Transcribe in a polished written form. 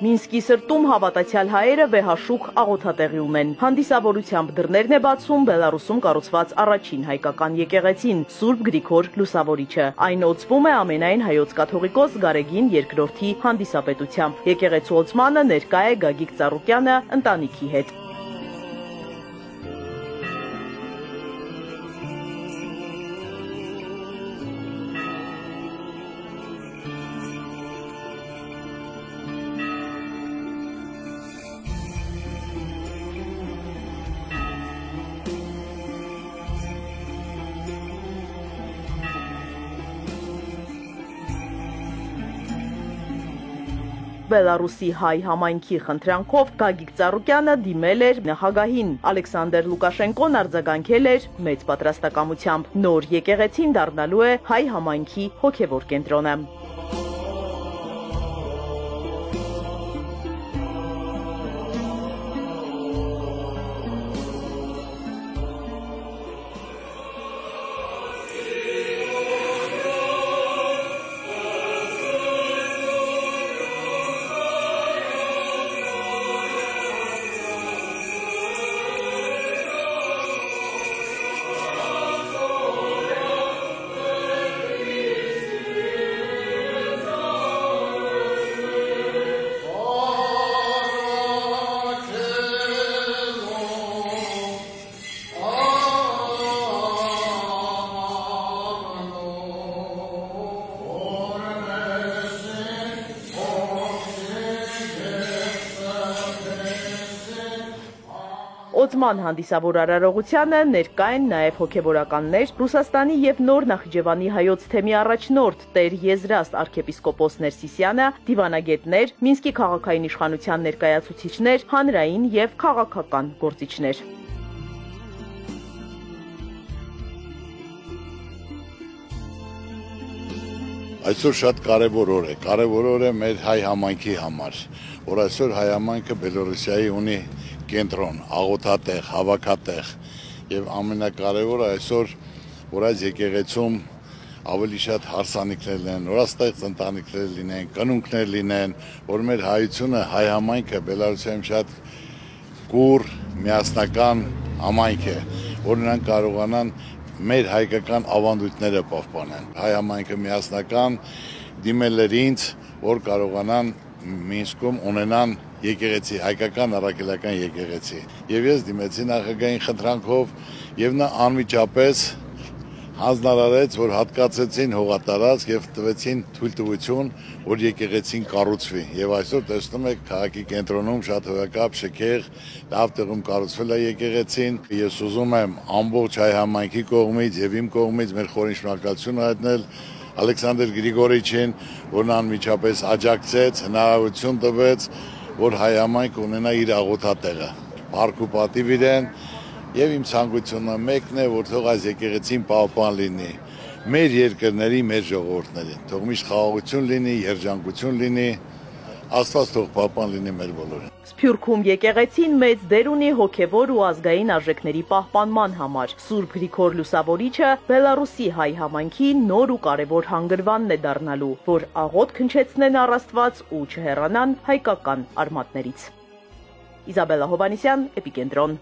Մինսկի սրտում հավատացյալ հայերը վեհաշուք աղոթատեղի ունեն։ Հանդիսավորությամբ դռներն է բացում Բելարուսում կառուցված առաջին հայկական եկեղեցին՝ Սուրբ Գրիգոր Լուսավորիչը։ Այն օծվում է ամենայն հայոց կաթողիկոս Գարեգին II հանդիսապետությամբ։ Եկեղեցու օծմանը ներկա է Գագիկ Ծառուկյանը ընտանիքի հետ։ Բելարուսի հայ համայնքի խնդրանքով Գագիկ Ծառուկյանը դիմել էր նախագահին։ Ալեքսանդր Լուկաշենկոն արձագանքել էր մեծ պատրաստակամությամբ։ Նոր եկեղեցին դառնալու է հայ համայնքի հոգևոր կենտրոնը։ Օծման հանդիսավոր արարողությանը ներկա են նաև հոգևորականներ, Ռուսաստանի և Նոր Նախիջևանի հայոց թեմի առաջնորդ Տեր Եզրաստ arczepiskopos Ներսիսյանը, դիվանագետներ, Մինսկի քաղաքային իշխանության ներկայացուցիչներ, հանրային և քաղաքական գործիչներ։ Այսօր շատ կարևոր օր է մեր հայ համայնքի համար, որ այսօր հայ համայնքը Բելոռուսիայի ունի կենտրոն, աղոթատեղ, հավաքատեղ եւ ամենակարևորը այսօր, որ այս եկեղեցում ավելի շատ հարսանիքներ լինեն, նորաստեղծ ընտանիքներ լինեն, կնունքներ լինեն, որ մեր հայությունը, հայ համայնքը Բելոռուսիայում շատ կուռ, միասնական համայնք է, որ նրանք կարողանան մեր հայկական ավանդույթները պահպանեն։ Հայ համայնքը միասնական դիմել էր ինձ, որ կարողանան Մինսկում ունենան եկեղեցի, հայկական առաքելական եկեղեցի։ Եվ ես դիմեցի նախագահային խնդրանքով եւ նա անմիջապես հանձնարարեց, որ հատկացեցին հողատարածք եւ տվեցին թույլտվություն, որ եկեղեցին կառուցվի։ Եվ այսօր տեսնում եք քաղաքի կենտրոնում շատ հոյակապ, շքեղ, լավ տեղում կառուցվել է եկեղեցին։ Ես ուզում եմ ամբողջ հայ համայնքի կողմից եւ իմ կողմից մեր խորին շնորհակալություն հայտնել Ալեքսանդր Գրիգորիչին, որն անմիջապես աջակցեց, հնարավորություն տվեց, որ հայ համայնքը ունենա իր աղոթատեղը։ Փառք ու պատիվ իրեն, եւ իմ ցանկությունը մեկն է, որ թող այս եկեղեցին պահպան լինի մեր երկրների, մեր ժողովուրդներին։ Թող միշտ խաղաղություն լինի, երջանկություն լինի, Աստված թող պահպան լինի մեր բոլորին։ Սփյուռքում եկեղեցին մեծ դեր ունի հոգևոր ու ազգային արժեքների պահպանման համար։ Սուրբ Գրիգոր Լուսավորիչը Բելարուսի հայ համայնքի նոր ու կարևոր հանգրվանն է դառնալու, որ աղոթք հնչեցնեն առ Աստված ու չհեռանան հայկական արմատներից։ Իզաբելլա Հովհաննիսյան, Էպիկենտրոն։